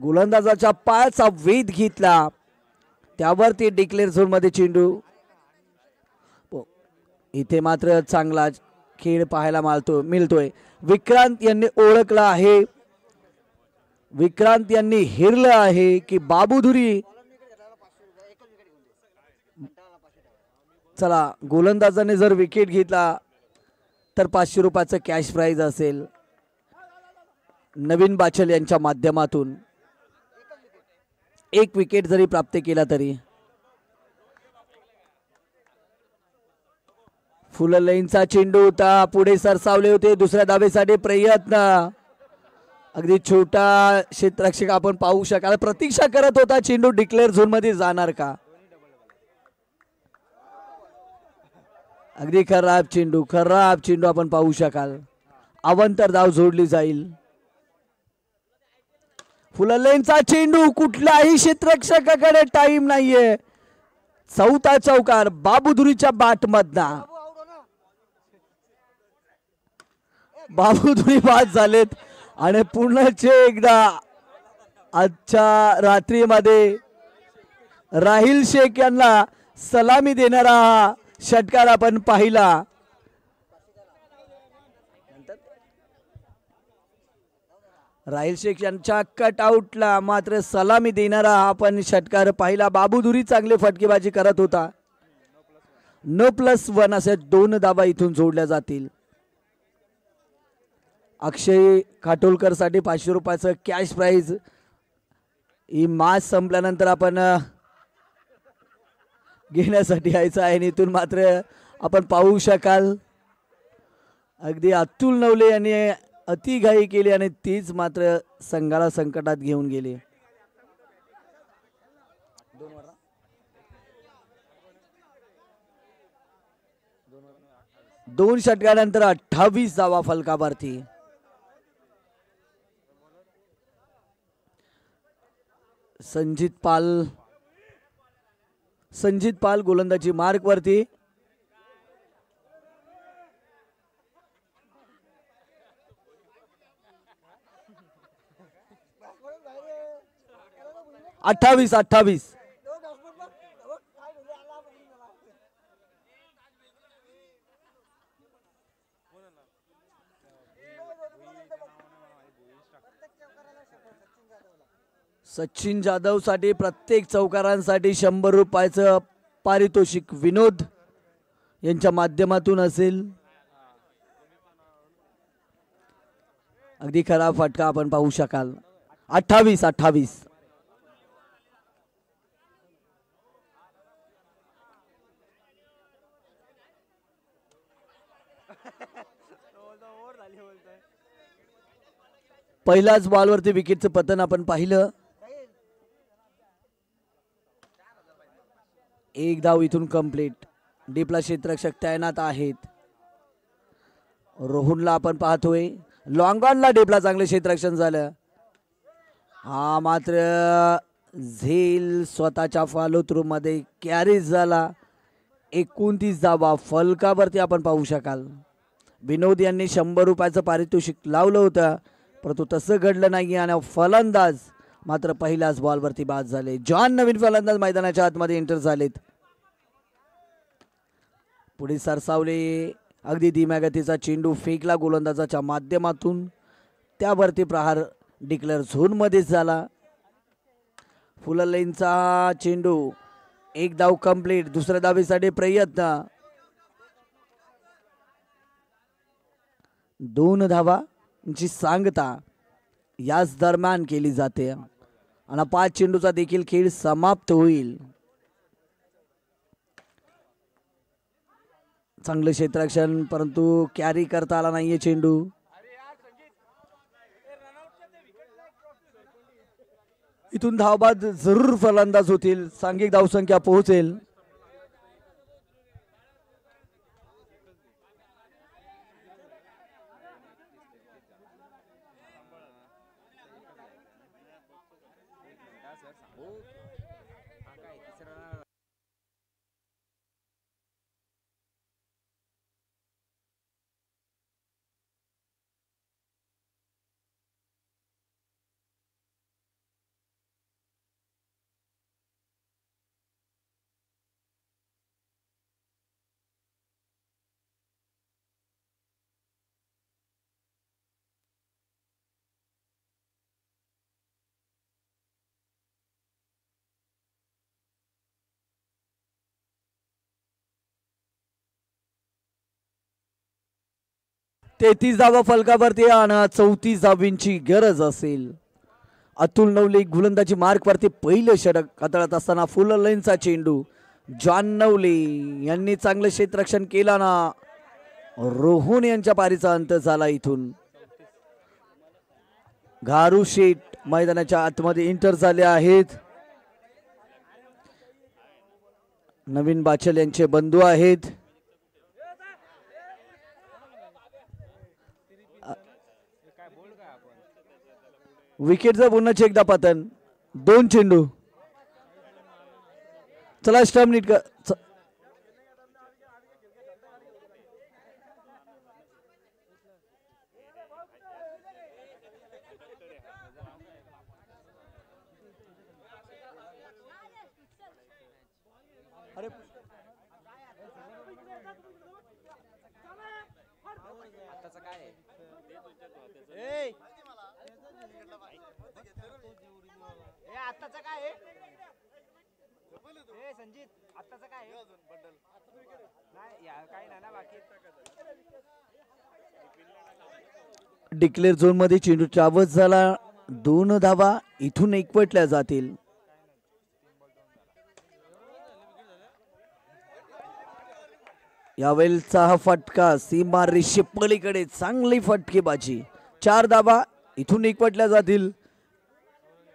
गोलंदाजाच्या पायाचा वेध घेतला, त्यावरती डिक्लेअर झोन मध्ये चेंडू. इथे मात्र चांगला खेळ पाहायला मिळतोय. विक्रांत यांनी ओळखला आहे, विक्रांत यांनी हेरलं आहे की बाबूधुरी. चला, गोलंदाजाने जर विकेट घेतला तर 500 रुपयाचं कॅश प्राइज असेल नवीन बाचल यांच्या माध्यमातून. एक विकेट जरी प्राप्त केला तरी. फुल लाईनचा चेंडू होता, पुढे सरसावले होते, दुसऱ्या धावेसाठी प्रयत्न. अगदी छोटा क्षेत्ररक्षक आपण पाहू शकाल, प्रतीक्षा करत होता चेंडू डिक्लेअर झोन मध्ये जाणार का. अगदी खराब चेंडू आपण पाहू शकाल. अवांतर धाव जोडली जाईल. फुल लाईनचा चेंडू, कुठल्याही क्षेत्ररक्षकाकडे टाइम नाहीये. चौथा चौकार बाबूधुरीच्या बॅट मधना. बाबूधुरी बाद झालेत आणि पुन्हा एकदा आजच्या रात्रीमध्ये राहिल शेख यांना सलामी देणारा हा षटकार आपण पाहिला. राहिल शेख यांच्या कट आउटला मात्र सलामी देणारा हा आपण षटकार पाहिला. बाबूधुरी चांगले फटकेबाजी करत होता. 9+1 असे 2 धावा इथून जोडल्या जातील. अक्षय खाटोलकर साठी 500 रुपयाचं कॅश प्राइज. ही मॅच संपल्यानंतर आपण घेण्यासाठी यायचं आहे. इथून मात्र आपण पाहू शकाल अगदी अतुल नवले यांनी अति घाई केली आणि तीच मात्र संघाला संकटात घेऊन गेली. 2 षटकानंतर 28 धावा फलकावरती. संजित पाल गोलंदाजी मार्क वरती. अठ्ठावीस 'सचिन जाधव साठी प्रत्येक चौकारांसाठी 100 रुपयाचं पारितोषिक विनोद यांच्या माध्यमातून असेल. अगदी खराब फटका आपण पाहू शकाल. 28. पहिल्याच बॉलवरती विकेटचं पतन आपण पाहिलं. एक धाव इथून कंप्लीट. डीपला क्षेत्ररक्षक तैनात आहेत. रोहनला आपण पाहतोय. लॉंग ऑनला डीपला चांगले क्षेत्ररक्षण झालं. हा मात्र झेल स्वतःच्या फॉलो थ्रू मध्ये कॅरीज झाला. 29 धावा फलकावरती आपण पाहू शकाल. विनोद यांनी 100 रुपयाचं पारितोषिक लावलं होतं, परंतु तसं घडलं नाही आणि फलंदाज मात्र पहिल्याच बॉलवरती बाद झाले. जॉन नवीन फलंदाज मैदानाच्या आतमध्ये एंटर झालेत. पुढे सरसावले. अगदी धीम्या गतीचा चेंडू फेकला गोलंदाजाच्या माध्यमातून, त्यावरती प्रहार डिक्लेअर झोन मध्ये झाला. फुल लाईनचा चेंडू. एक धाव कंप्लीट. दुसऱ्या धावेसाठी प्रयत्न. 2 धावांची सांगता याच दरम्यान केली जाते आणि 5 चेंडूचा देखील खेळ समाप्त होईल. चांगलं क्षेत्ररक्षण, परंतु कॅरी करता आला नाहीये चेंडू. इथून धावबाद जरूर फलंदाज होतील. सांघिक धावसंख्या पोहोचेल. 33 धावा फलकावरती आणि 34 धावींची गरज असेल. अतुल नवले गोलंदाजी मार्कवरती पहिलं षटक हाताळत असताना फुल लाईनचा चेंडू. जॉन नवले यांनी चांगलं क्षेत्ररक्षण केला ना. रोहन यांच्या पारीचा अंत झाला. इथून घारू शेठ मैदानाच्या आतमध्ये इंटर झाले आहेत. नवीन बाचल यांचे बंधू आहेत. विकेटचा पुन्हा एकदा पतन. 2 चेंडू. चला स्टंप नीट कर. डिक्लेअर झोन मध्ये चेंडू ट्रॅव्हर्स झाला. 2 धावा इथून एकवटल्या जातील. यावेळेचा हा फटका सीमा रेषे पलीकडे चांगली फटकेबाजी. 4 धावा इथून एकवटल्या जातील.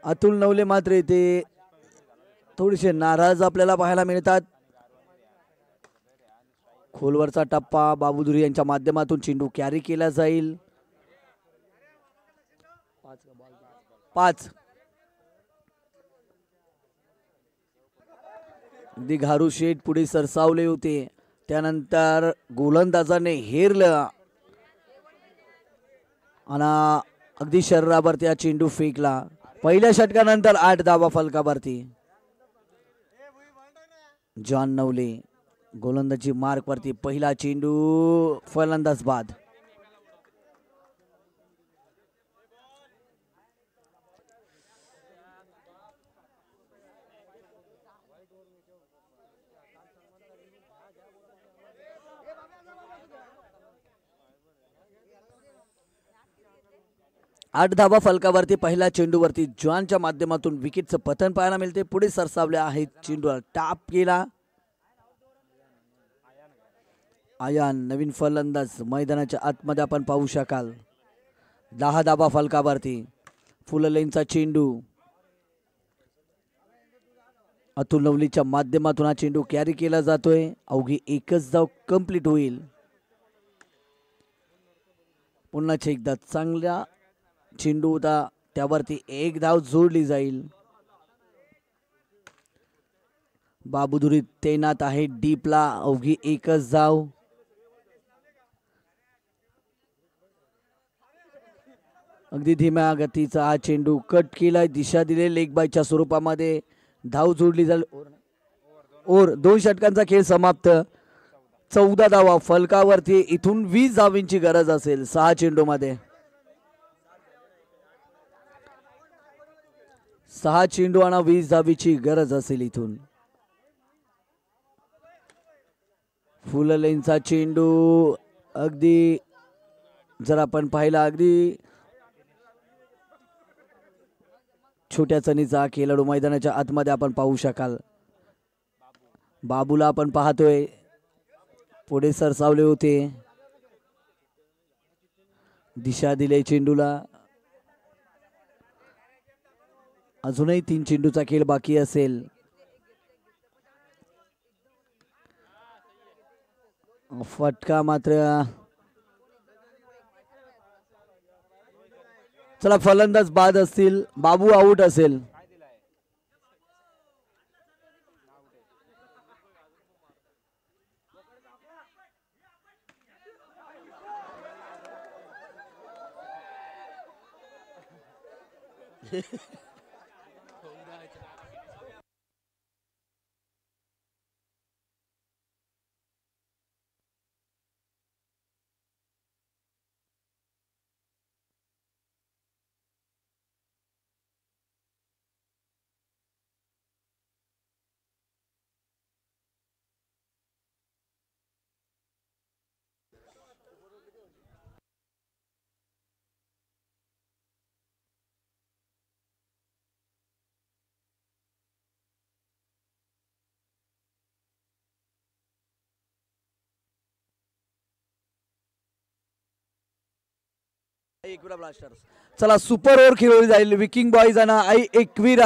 अतुल नवले मात्र इथे थोडेसे नाराज आपल्याला पाहायला मिळतात. खोलवरचा टप्पा बाबुदुरी यांच्या माध्यमातून चेंडू कॅरी केला जाईल. 5 अगदी घारू शेठ पुढे सरसावले होते. त्यानंतर गोलंदाजाने हेरलं आणि अगदी शरीरावरती हा चेंडू फेकला. पहिल्या षटकानंतर 8 धावा फलकावरती. जॉन नवले गोलंदाजी मार्कवरती पहिला चेंडू. फलंदाज बाद. आठ धावा फलकावरती पहिल्या चेंडूवरती जॉनच्या माध्यमातून विकेटचं पतन पाहायला मिळते. पुढे सरसावले आहेत. चेंडूला टाप केला. आयान नवीन फलंदाज मैदानाच्या आतमध्ये आपण पाहू शकाल. 10 धावा फलकावरती. फुल लाईनचा चेंडू. अतुल नवलीच्या माध्यमातून हा चेंडू कॅरी केला जातोय. अवघी एकच धाव कंप्लीट होईल. पुन्हा एकदा चांगला चेंडू होता त्यावरती 1 धाव जोडली जाईल. बाबुदुरी तैनात आहे डीपला. अवघी एकच धाव. अगदी धीम्या गतीचा हा चेंडू कट केला. दिशा दिले लेग बायच्या स्वरूपामध्ये. धाव जोडली जाईल. ओर 2 षटकांचा खेळ समाप्त. 14 धावा फलकावरती. इथून 20 धावींची गरज असेल 6 चेंडू मध्ये. 6 चेंडू आणि 20 धावीची गरज असेल इथून. फुल लाईनचा चेंडू. अगदी जर आपण पाहिला अगदी छोट्या चणीचा खेळाडू मैदानाच्या आतमध्ये आपण पाहू शकाल. बाबूला आपण पाहतोय पुढे सरसावले होते. दिशा दिले चेंडूला. अजूनही 3 चेंडूचा खेळ बाकी असेल. फटका मात्र. चला फलंदाज बाद असतील. बाबू आउट असेल. एकविरा ब्लास्टर्स. चला सुपर ओव्हर खेळली जाईल विकिंग बॉईज आणि एकविरा